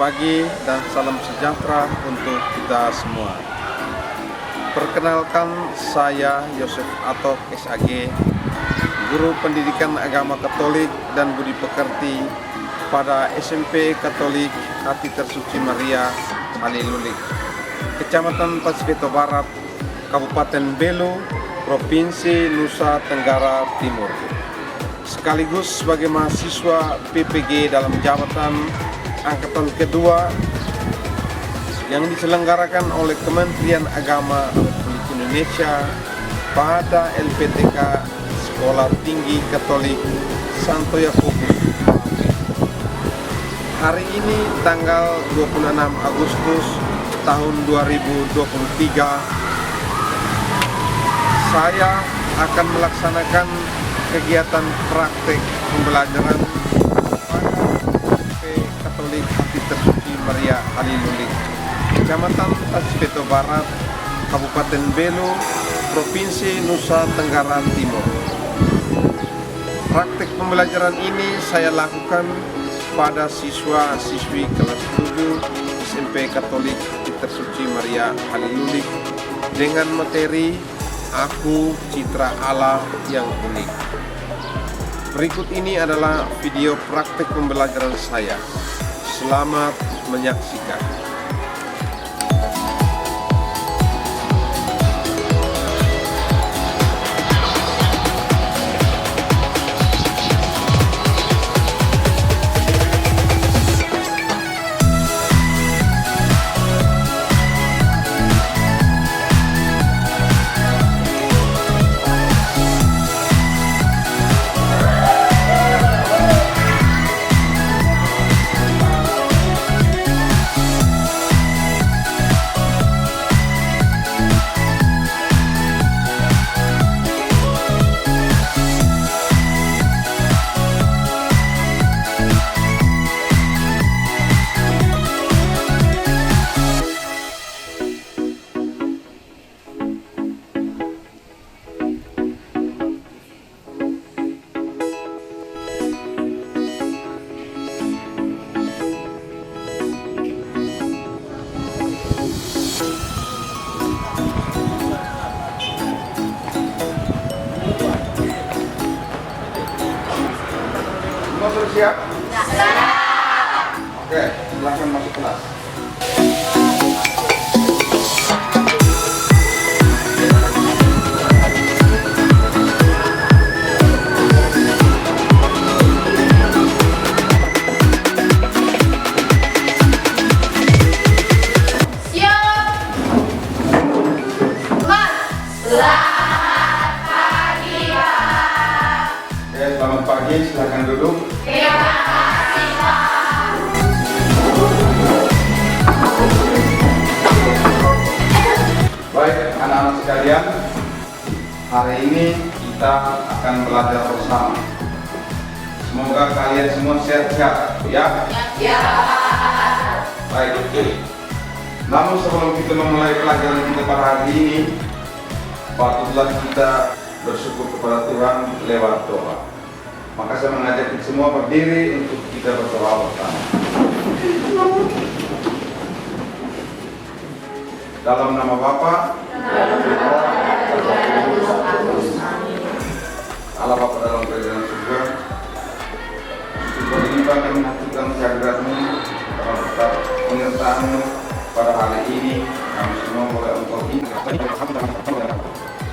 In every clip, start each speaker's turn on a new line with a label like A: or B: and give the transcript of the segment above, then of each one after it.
A: pagi dan salam sejahtera untuk kita semua. Perkenalkan, saya Yosef Atok SAG, Guru Pendidikan Agama Katolik dan Budi Pekerti pada SMP Katolik Hati Tersuci Maria Halilulik, Kecamatan Pasifito Barat, Kabupaten Belu, Provinsi Nusa Tenggara Timur. Sekaligus sebagai mahasiswa PPG dalam jabatan Angkatan Kedua yang diselenggarakan oleh Kementerian Agama Republik Indonesia pada LPTK Sekolah Tinggi Katolik Santo Yakobus. Hari ini tanggal 26 Agustus tahun 2023, saya akan melaksanakan kegiatan praktek pembelajaran pada SMP Katolik Hati Tersuci Maria Halilulik, Kecamatan Pasifito Barat, Kabupaten Belu, Provinsi Nusa Tenggara Timur. Praktek pembelajaran ini saya lakukan pada siswa-siswi kelas 7 SMP Katolik Hati Tersuci Maria Halilulik dengan materi Aku Citra Allah yang Unik. Berikut ini adalah video praktek pembelajaran saya. Selamat menyaksikan. Semua siap? Siap. Oke, silakan masuk kelas. Selamat pagi, silakan duduk. Terima kasih, Pak. Baik, anak-anak sekalian, hari ini kita akan belajar bersama. Semoga kalian semua sehat-sehat, ya? Ya. Baik. Namun sebelum kita memulai pelajaran kita pada hari ini, patutlah kita bersyukur kepada Tuhan lewat doa. Maka saya mengajak kita semua berdiri untuk kita berdoa bersama. Dalam nama Bapa, Allah Bapa dalam kerajaan surga, berlimpah kami mengaturkan kehadirat-Mu, berkat penyertaan-Mu pada hari ini. Kami semua boleh Engkau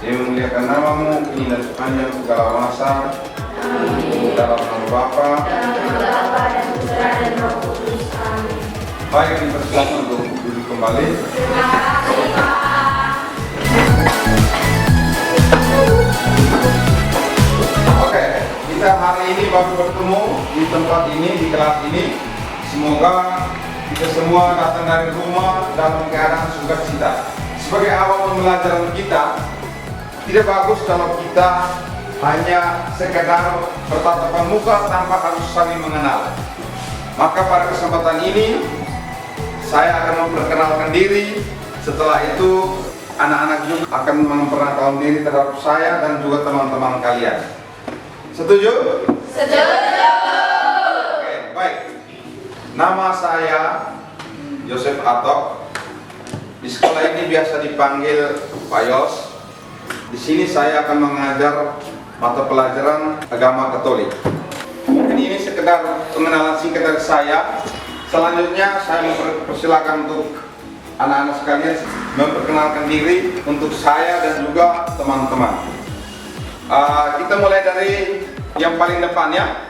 A: yang memuliakan nama-Mu, kini dan sepanjang segala masa. Dalam nama Bapa, dan Putra dan Roh Kudus. Amin. Baik, dipersilakan untuk duduk kembali. Terima kasih, Pak. Oke, kita hari ini baru bertemu di tempat ini, di kelas ini. Semoga kita semua datang dari rumah dalam keadaan sukacita. Sebagai awal pembelajaran kita, tidak bagus kalau kita hanya sekedar bertatapan muka tanpa harus saling mengenal. Maka pada kesempatan ini saya akan memperkenalkan diri. Setelah itu anak-anak juga akan memperkenalkan diri terhadap saya dan juga teman-teman kalian. Setuju? Setuju. Oke, baik. Nama saya Yosef Atok. Di sekolah ini biasa dipanggil Pak Yos. Di sini saya akan mengajar mata pelajaran agama Katolik. Mungkin ini sekedar pengenalan singkat dari saya. Selanjutnya saya mempersilakan untuk anak-anak sekalian memperkenalkan diri untuk saya dan juga teman-teman. Kita mulai dari yang paling depan ya.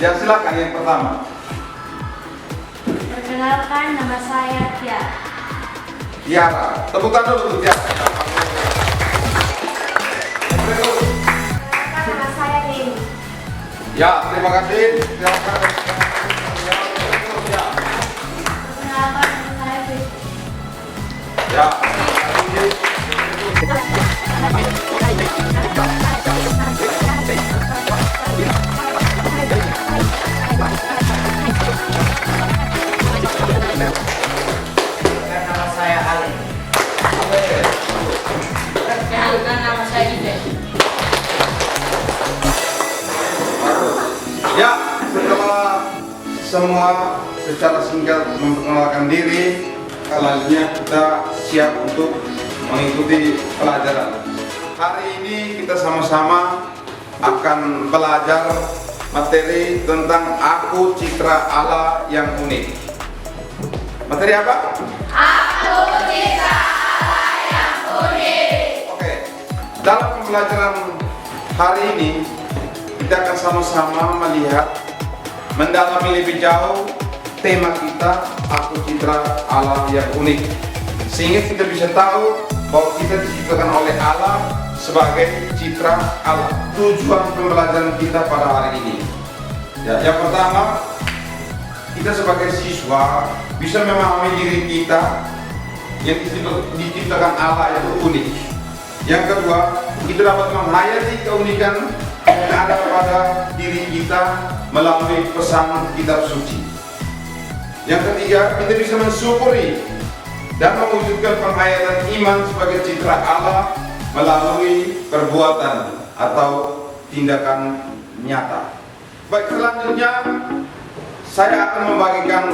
A: Ya, silakan yang pertama.
B: Perkenalkan, nama saya Tiara.
A: Tiara, tepuk tangan dulu untuk Tiara.
B: Perkenalkan, nama saya Dewi.
A: Ya, terima kasih. Silakan.
B: Perkenalkan, nama saya Dewi.
A: Ya.
C: Nama saya Ali. Perkenalkan, nama saya Ide.
A: Ya, setelah semua secara singkat memperkenalkan diri, selanjutnya kita siap untuk mengikuti pelajaran. Hari ini kita sama-sama akan belajar materi tentang Aku Citra Allah yang Unik. Materi apa?
B: Aku Citra Allah yang unik.
A: Oke. Dalam pembelajaran hari ini kita akan sama-sama melihat, mendalami lebih jauh tema kita Aku Citra Allah yang Unik, sehingga kita bisa tahu bahwa kita diciptakan oleh Allah sebagai citra Allah. Tujuan pembelajaran kita pada hari ini ya, yang pertama, kita sebagai siswa bisa memahami diri kita yang diciptakan Allah itu unik. Yang kedua, kita dapat menghayati keunikan yang ada pada diri kita melalui pesan kitab suci. Yang ketiga, kita bisa mensyukuri dan mewujudkan penghayatan iman sebagai citra Allah melalui perbuatan atau tindakan nyata. Baik, selanjutnya saya akan membagikan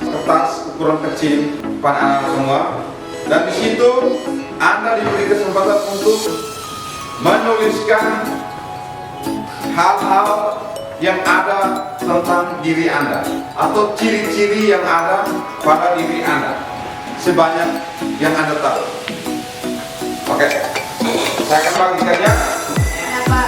A: kertas ukuran kecil pada anak semua, dan di situ Anda diberi kesempatan untuk menuliskan hal-hal yang ada tentang diri Anda atau ciri-ciri yang ada pada diri Anda sebanyak yang Anda tahu. Oke, saya akan bagikannya.
B: Kenapa?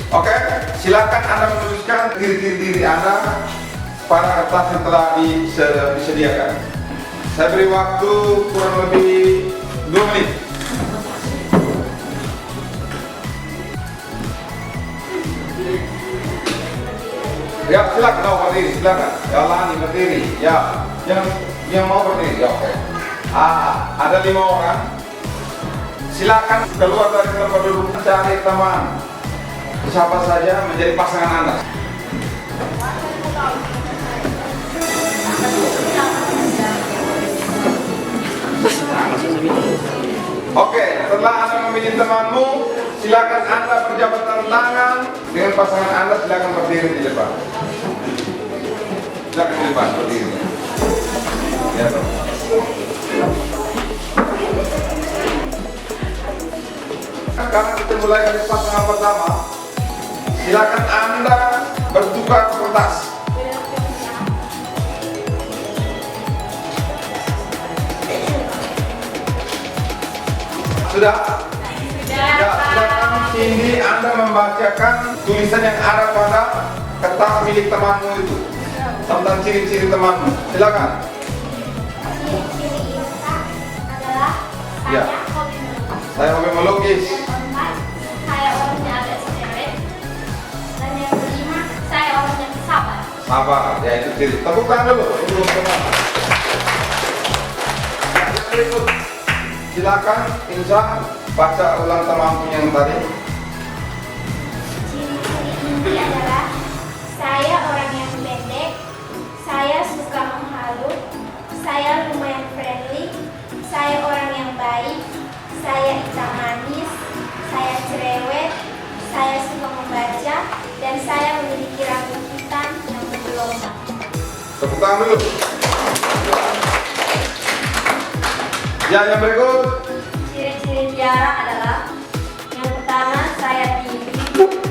A: Oke, silakan Anda menuliskan ciri-ciri diri Anda pada kertas yang telah disediakan. Saya beri waktu kurang lebih 2 menit. Ya, silakan berdiri, silakan. Ya, Lani berdiri. Ya, yang mau berdiri. Ya, oke. Ada 5 orang. Silakan keluar dari tempat duduk, cari teman. Siapa saja menjadi pasangan Anda. Oke, setelah Anda memilih temanmu, silakan Anda berjabat tangan dengan pasangan Anda. Silakan berdiri di depan. Silakan di depan berdiri. Ya, sekarang kita mulai dari pasangan pertama. Silakan Anda bertukar kertas. Sudah? Ya, silakan Cindy Anda membacakan tulisan yang ada pada kertas milik temanmu itu tentang ciri-ciri temanmu. Silakan.
B: Ciri Isa adalah
A: Ya. Saya hobi melukis.
B: Yang keempat, saya orangnya agak cerewet. Dan yang kelima, saya orangnya sabar.
A: Sabar, ya itu ciri. Tepuk tangan dulu. Untuk teman. Yang berikut, silakan Insa baca ulang temanmu yang tadi.
B: Ciri-ciri inti adalah saya orang yang pendek, saya suka menghalu, saya lumayan
A: Tepuk tangan dulu. Ya, yang berikut.
B: Ciri-ciri tiara adalah yang pertama saya tinggi,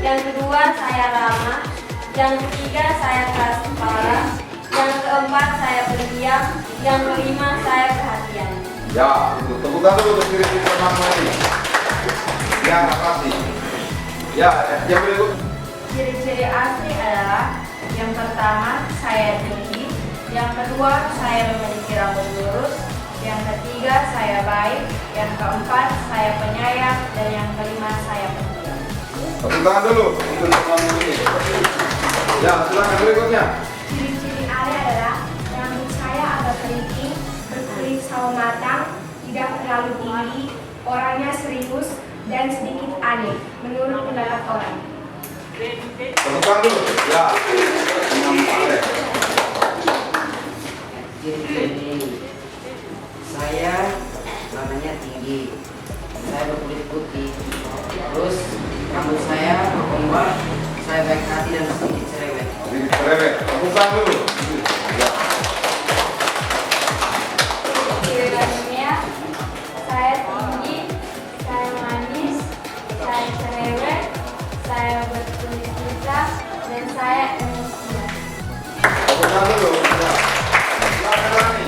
B: yang kedua saya ramah, yang ketiga saya keras kepala, yang keempat saya pendiam, yang kelima saya perhatian.
A: Ya, itu. Tepuk tangan dulu untuk ciri-ciri pertama ini. Ya, makasih. Ya, yang berikut.
B: Ciri-ciri asli adalah yang pertama saya tinggi, yang kedua saya memiliki rambut lurus, yang ketiga saya baik, yang keempat saya penyayang, dan yang kelima saya pendiam.
A: Tepuk tangan dulu untuk teman ini. Ya, silakan berikutnya.
B: Ciri-ciri Ale adalah rambut saya agak keriting, berkulit sawo matang, tidak terlalu tinggi, orangnya serius, dan sedikit aneh menurut pendapat orang.
A: Tepuk tangan dulu. Ya. Nampak.
C: Ciri-ciri saya namanya tinggi, saya berkulit putih, terus rambut saya bergombal, saya baik hati dan sedikit cerewet.
A: Sedikit cerewet. Tepuk tangan dulu. Ya.
B: Ciri lainnya, saya tinggi, saya manis, saya cerewet, saya berkulit hitam, dan saya emosian.
A: Tepuk tangan dulu. Ya. Silakan Rani.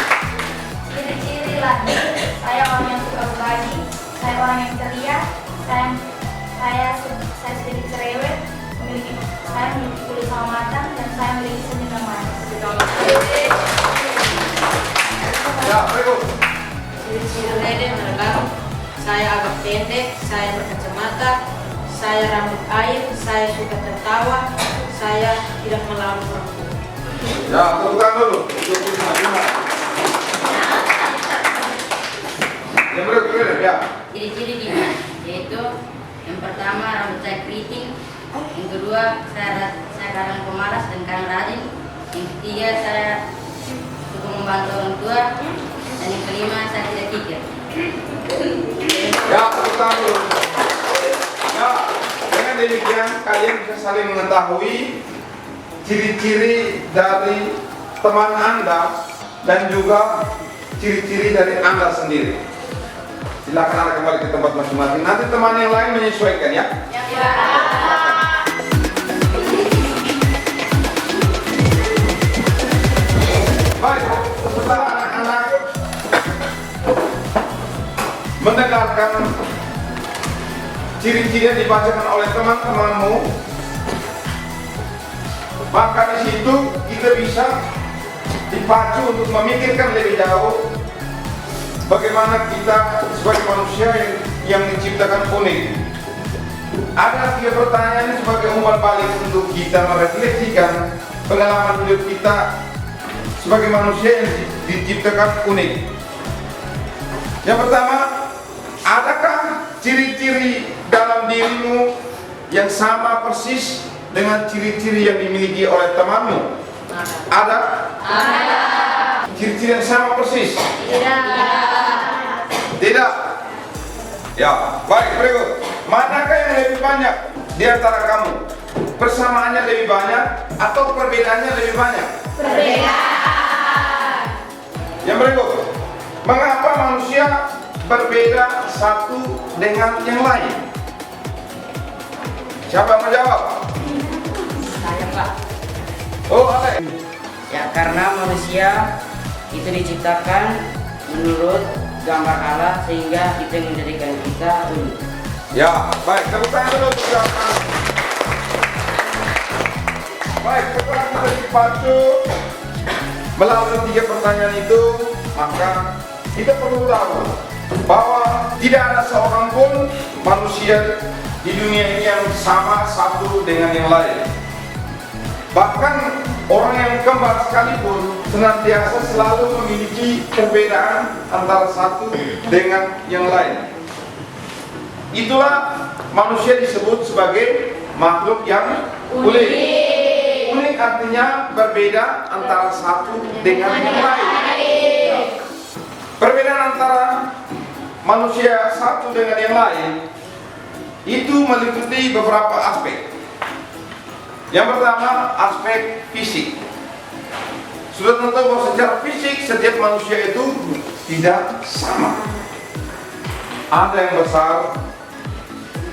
B: Ciri-ciri lain, saya orang yang suka berbagi, saya orang yang ceria, saya sedikit cerewet, saya memiliki kulit sawo matang, dan saya memiliki senyum yang manis.
A: Ya, berikut.
C: Ciri-ciri lain adalah saya agak pendek, saya berkacamata, saya rambut air, saya suka tertawa, saya tidak melawan orang tua.
A: Ya, tepuk tangan dulu. Untuk Bima. Yang berikut, ya.
D: Ciri-ciri Dima yaitu yang pertama rambut saya keriting, yang kedua saya kadang pemalas dan kadang rajin, yang ketiga saya suka membantu orang tua, dan yang kelima saya tidak kikir.
A: Ya, tepuk tangan dulu. Ya, dengan demikian kalian bisa saling mengetahui ciri-ciri dari teman Anda dan juga ciri-ciri dari Anda sendiri. Silakan Anda kembali ke tempat masing-masing. Nanti teman yang lain menyesuaikan ya. Baik, setelah anak-anak mendengarkan ciri-ciri yang dibacakan oleh teman-temanmu, maka di situ kita bisa dipacu untuk memikirkan lebih jauh bagaimana kita sebagai manusia yang diciptakan unik. Ada 3 pertanyaan sebagai umpan balik untuk kita merefleksikan pengalaman hidup kita sebagai manusia yang diciptakan unik. Yang pertama, adakah ciri-ciri dalam dirimu yang sama persis dengan ciri-ciri yang dimiliki oleh temanmu? Ada? Ada. Ciri-ciri yang sama persis? Tidak. Ya, baik, berikut. Manakah yang lebih banyak di antara kamu? Persamaannya lebih banyak atau perbedaannya lebih banyak?
B: Perbedaan.
A: Yang berikut. Mengapa manusia berbeda satu dengan yang lain? Siapa yang menjawab?
C: Saya Pak.
A: Oh, Ale.
C: Ya karena manusia itu diciptakan menurut gambar Allah sehingga itu yang menjadikan kita unik.
A: Ya, baik. Tepuk tangan dulu untuk jawaban. Baik, setelah kita dipacu melalui 3 pertanyaan itu, maka kita perlu tahu bahwa tidak ada seorang pun manusia di dunia ini yang sama satu dengan yang lain. Bahkan orang yang kembar sekalipun senantiasa selalu memiliki perbedaan antara satu dengan yang lain. Itulah manusia disebut sebagai makhluk yang unik. Unik artinya berbeda antara satu dengan yang lain. Perbedaan antara manusia satu dengan yang lain itu meliputi beberapa aspek. Yang pertama, aspek fisik. Sudah tentu bahwa secara fisik setiap manusia itu tidak sama. Ada yang besar,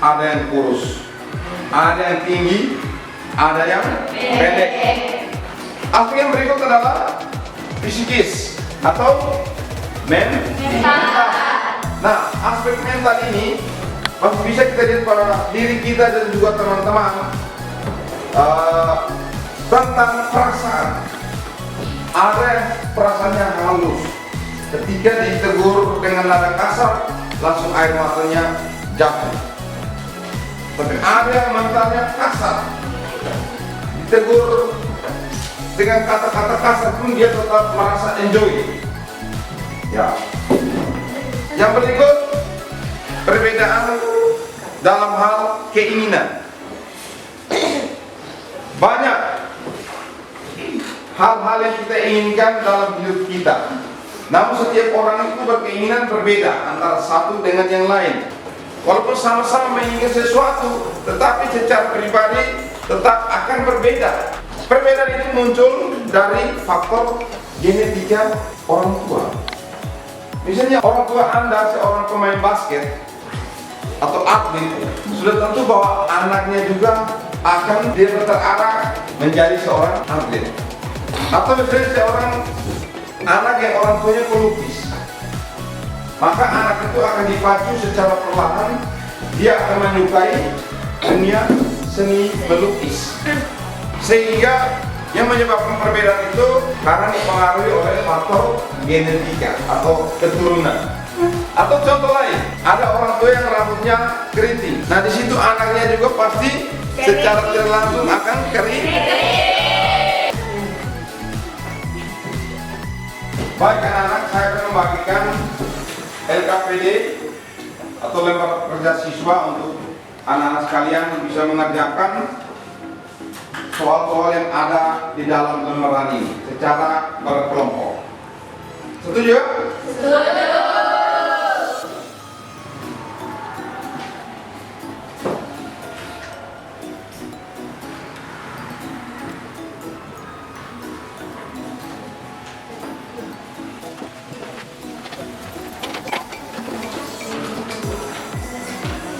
A: ada yang kurus, ada yang tinggi, ada yang pendek. Aspek yang berikut adalah psikis atau mental. Nah, aspek mental ini masih bisa kita lihat pada diri kita dan juga teman-teman tentang perasaan. Ada yang perasaannya halus, ketika ditegur dengan nada kasar langsung air matanya jatuh. Tapi ada yang mentalnya kasar, ditegur dengan kata-kata kasar pun dia tetap merasa enjoy. Ya. Yang berikut, perbedaan dalam hal keinginan. Banyak hal-hal yang kita inginkan dalam hidup kita. Namun setiap orang itu berkeinginan berbeda antara satu dengan yang lain. Walaupun sama-sama menginginkan sesuatu, tetapi secara pribadi tetap akan berbeda. Perbedaan itu muncul dari faktor genetika orang tua. Misalnya orang tua Anda seorang pemain basket atau atlet, sudah tentu bahwa anaknya juga akan dia terarah menjadi seorang atlet. Atau misalnya seorang anak yang orang tuanya pelukis, maka anak itu akan dipacu secara perlahan, dia akan menyukai dunia seni melukis. Sehingga yang menyebabkan perbedaan itu karena dipengaruhi oleh faktor genetika atau keturunan. Atau contoh lain, ada orang tua yang rambutnya keriting. Nah, di situ anaknya juga pasti secara tidak langsung akan keriting. Baik anak-anak, saya akan membagikan LKPD atau lembar kerja siswa untuk anak-anak sekalian bisa mengerjakan soal-soal yang ada di dalam lembaran ini secara berkelompok. Setuju? Setuju.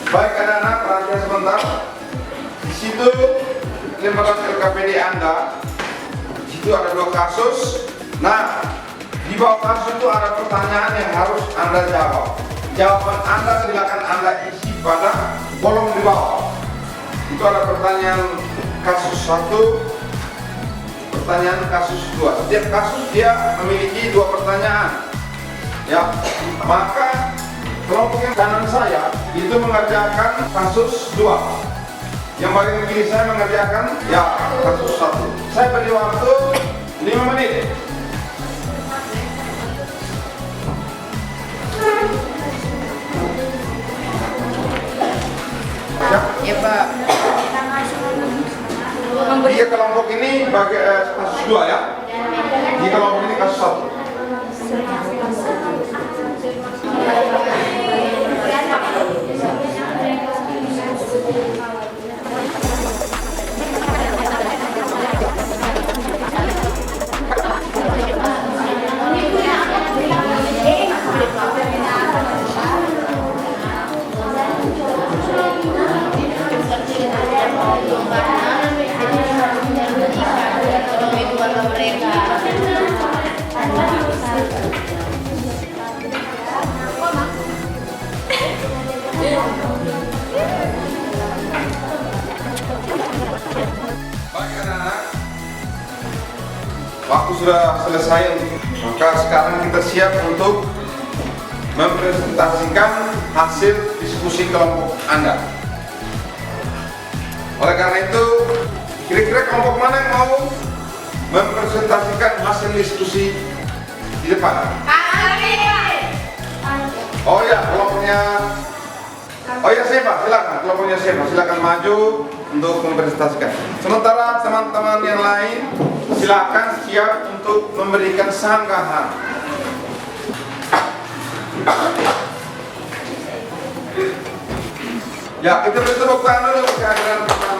A: Baik anak-anak, perhatian sebentar. Di situ lembaran LKPD Anda, di situ ada 2 kasus. Nah, di bawah kasus itu ada pertanyaan yang harus Anda jawab. Jawaban Anda silakan Anda isi pada kolom di bawah. Itu ada pertanyaan kasus 1, pertanyaan kasus 2. Setiap kasus dia memiliki 2 pertanyaan. Ya, maka kelompok yang kanan saya itu mengerjakan kasus 2. Yang bagian kiri saya mengerjakan kasus 1. Saya beri waktu 5 menit.
C: Ya Pak.
A: Di kelompok ini bagi kasus 2 ya. Di kelompok ini kasus 1. Baik anak-anak, waktu sudah selesai, maka sekarang kita siap untuk mempresentasikan hasil diskusi kelompok Anda. Oleh karena itu, kira-kira kelompok mana yang mau mempresentasikan hasil diskusi di depan? Oh ya, kelompoknya. Oh ya, Seba, silakan. Kelompoknya Seba, silakan maju untuk mempresentasikan. Sementara teman-teman yang lain silakan siap untuk memberikan sanggahan. Ya, kita beri tepuk tangan dulu kehadiran teman-teman.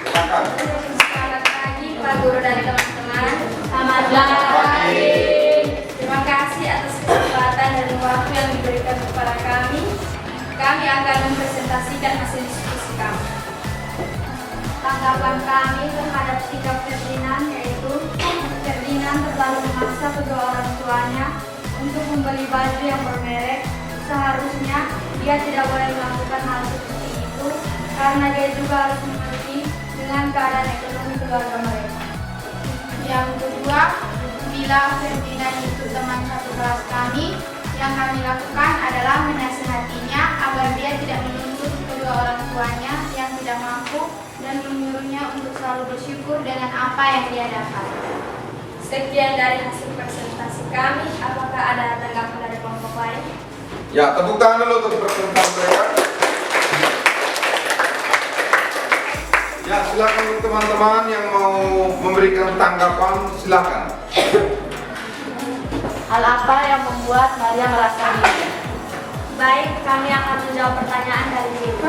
A: Silakan.
B: Selamat pagi Pak hasil diskusi kami. Tanggapan kami terhadap sikap Ferdinand yaitu Ferdinand terlalu memaksa kedua orang tuanya untuk membeli baju yang bermerek. Seharusnya dia tidak boleh melakukan hal seperti itu karena dia juga harus mengerti dengan keadaan ekonomi keluarga mereka.
E: Yang kedua, bila Ferdinand itu teman satu kelas kami, yang kami lakukan adalah menasihatinya agar dia tidak menuntut kedua orang tuanya yang tidak mampu dan menyuruhnya untuk selalu bersyukur dengan apa yang dia dapat.
B: Sekian dari hasil presentasi kami. Apakah ada tanggapan dari kelompok lain?
A: Ya, tepuk tangan dulu untuk presentasi mereka. Ya, silakan teman-teman yang mau memberikan tanggapan, silakan.
E: Hal apa yang membuat Maria merasa minder?
B: Baik, kami akan menjawab pertanyaan dari sini.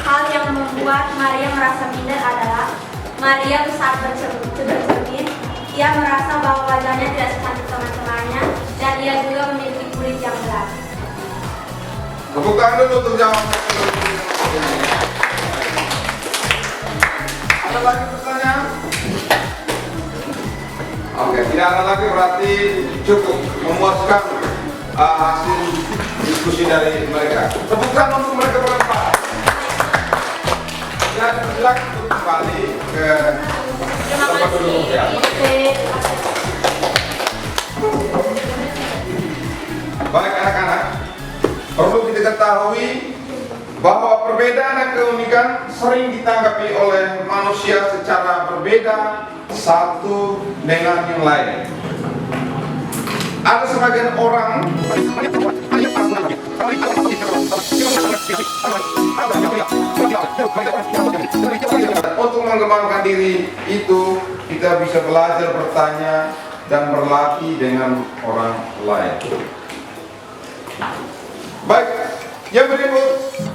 B: Hal yang membuat Maria merasa minder adalah Maria saat bercermin, ia merasa bahwa wajahnya tidak secantik teman-temannya dan ia juga memiliki kulit yang gelap.
A: Tepuk tangan dulu untuk jawab. Ada lagi pertanyaan? Oke, tidak ada lagi, berarti cukup memuaskan hasil diskusi dari mereka. Tepuk tangan untuk mereka berempat. Ya, silakan untuk kembali ke tempat duduk ya. Baik anak-anak, perlu kita ketahui bahwa perbedaan dan keunikan sering ditanggapi oleh manusia secara berbeda satu dengan yang lain. Ada sebagian orang untuk mengembangkan diri itu kita bisa belajar bertanya dan berlatih dengan orang lain. Baik, yang berikut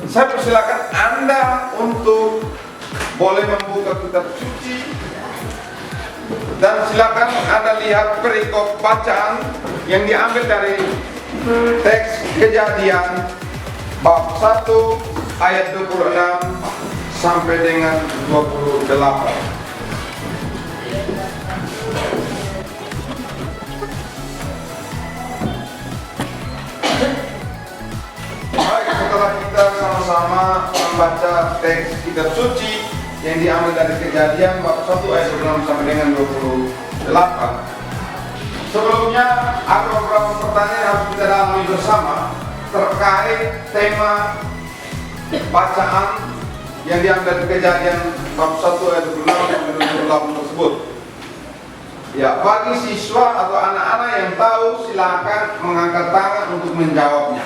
A: saya persilakan Anda untuk boleh membuka kitab suci dan silakan Anda lihat perikop bacaan yang diambil dari teks Kejadian bab 1 ayat 26 sampai dengan 28. Baik, setelah kita sama-sama membaca teks kitab suci yang diambil dari Kejadian bab 1 ayat 26 sampai dengan 28. Sebelumnya ada beberapa pertanyaan yang harus kita dalami bersama terkait tema bacaan yang diambil dari Kejadian bab 1 ayat 26 sampai 28 tersebut. Ya, bagi siswa atau anak-anak yang tahu silakan mengangkat tangan untuk menjawabnya.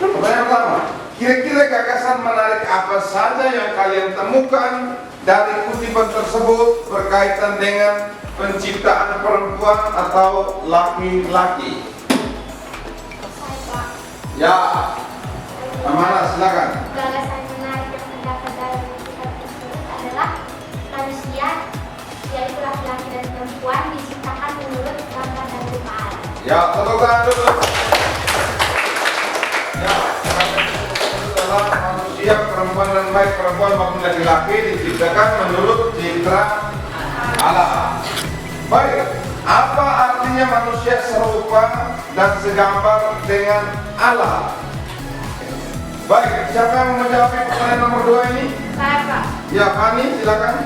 A: Pertanyaan pertama, kira-kira gagasan menarik apa saja yang kalian temukan dari kutipan tersebut berkaitan dengan penciptaan perempuan atau laki-laki? Ya, Amana silakan.
F: Gagasan menarik yang terdapat dalam kitab tersebut adalah manusia, yaitu laki-laki dan perempuan, diciptakan menurut gambar dan rupa Allah.
A: Ya, tepuk tangan dulu. Ya, adalah manusia, perempuan dan baik perempuan maupun laki-laki diciptakan menurut citra Allah. Baik, apa artinya manusia serupa dan segambar dengan Allah? Baik, siapa yang mau menjawab pertanyaan nomor 2 ini?
E: Saya, Pak.
A: Ya, Fani, silakan.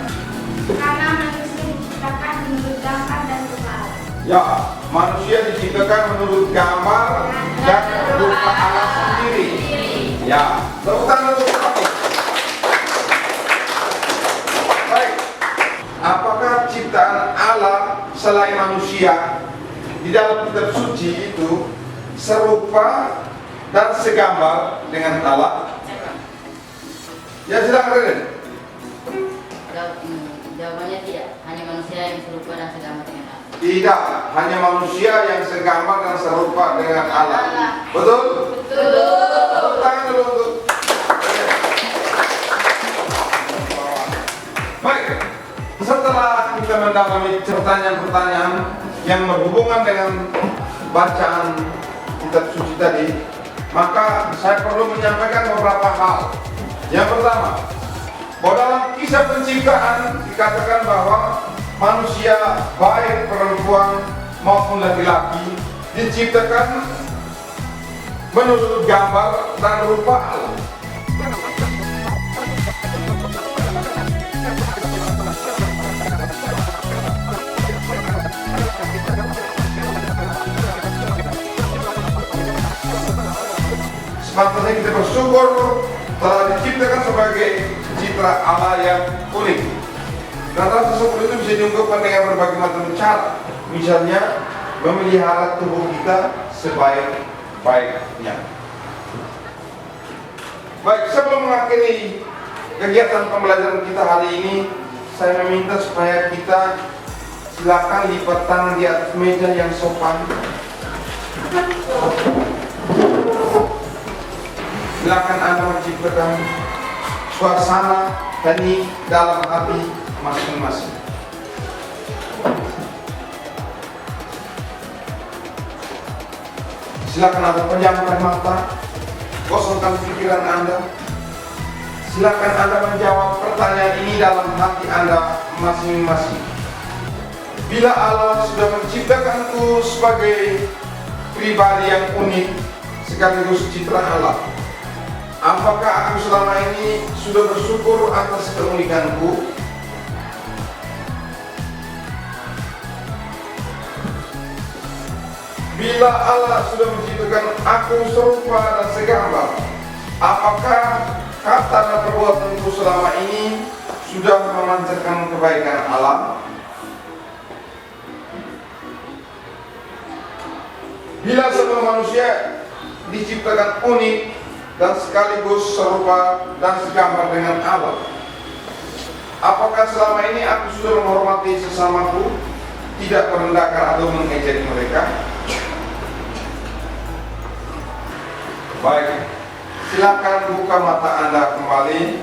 E: Karena manusia diciptakan menurut gambar dan rupa Allah.
A: Ya, manusia diciptakan menurut gambar dan rupa Allah sendiri. Ya, tepuk tangan untuk Fani. Baik, apakah ciptaan Allah selain manusia di dalam kitab suci itu serupa dan segambar dengan Allah? Ya, silakan Raden.
D: Jawabannya tidak, hanya manusia yang serupa dan segambar dengan Allah.
A: Tidak, hanya manusia yang segambar dan serupa dengan Allah. Betul?
E: Betul.
A: Tepuk tangan dulu untuk. Baik, setelah kita mendalami pertanyaan-pertanyaan yang berhubungan dengan bacaan kitab suci tadi, maka saya perlu menyampaikan beberapa hal. Yang pertama, bahwa dalam kisah penciptaan dikatakan bahwa manusia baik perempuan maupun laki-laki diciptakan menurut gambar dan rupa Allah. Sepantasnya kita bersyukur telah diciptakan sebagai citra Allah yang unik. Dan rasa syukur itu bisa diungkapkan dengan berbagai macam cara. Misalnya memelihara tubuh kita sebaik-baiknya. Baik, sebelum mengakhiri kegiatan pembelajaran kita hari ini, saya meminta supaya kita silakan lipat tangan di atas meja yang sopan. Silakan Anda menciptakan suasana hening dalam hati masing-masing. Silakan Anda pejamkan mata, kosongkan pikiran Anda. Silakan Anda menjawab pertanyaan ini dalam hati Anda masing-masing. Bila Allah sudah menciptakanku sebagai pribadi yang unik sekaligus citra Allah, apakah aku selama ini sudah bersyukur atas keunikanku? Bila Allah sudah menciptakan aku serupa dan segambar, apakah kata dan perbuatanku selama ini sudah memancarkan kebaikan Allah? Bila semua manusia diciptakan unik dan sekaligus serupa dan segambar dengan Allah, apakah selama ini aku sudah menghormati sesamaku, tidak merendahkan atau mengejek mereka? Baik, silakan buka mata Anda kembali.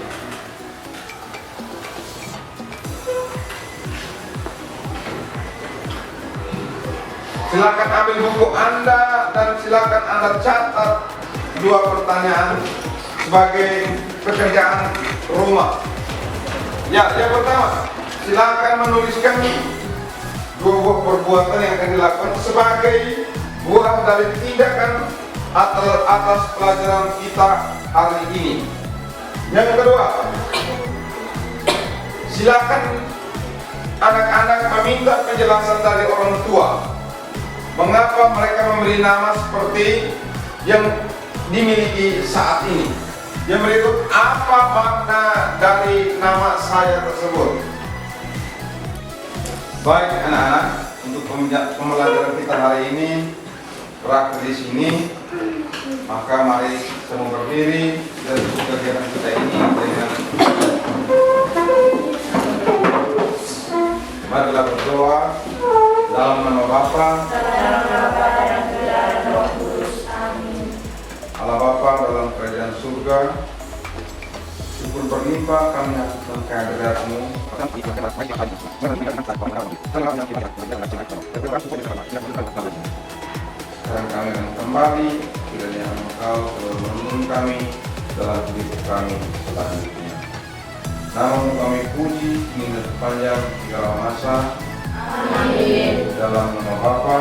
A: Silakan ambil buku Anda dan silakan Anda catat dua pertanyaan sebagai pekerjaan rumah. Ya, yang pertama, silakan menuliskan dua buah perbuatan yang akan dilakukan sebagai buah dari tindakan atas pelajaran kita hari ini. Yang kedua, silakan anak-anak meminta penjelasan dari orang tua mengapa mereka memberi nama seperti yang dimiliki saat ini. Yang berikut, apa makna dari nama saya tersebut? Baik anak-anak, untuk pembelajaran kita hari ini berakhir di sini. Maka mari semua berdiri dan tutup kegiatan kita ini dengan marilah berdoa dalam nama Bapa, Allah Bapa dalam kerajaan surga. Syukur berlimpah kami akan kehadirat-Mu. Sekarang kami akan kembali kiranya Engkau selalu menuntun kami dalam hidup kami selanjutnya. Nama-Mu kami puji hingga sepanjang segala masa. Amin. Dalam nama Bapa,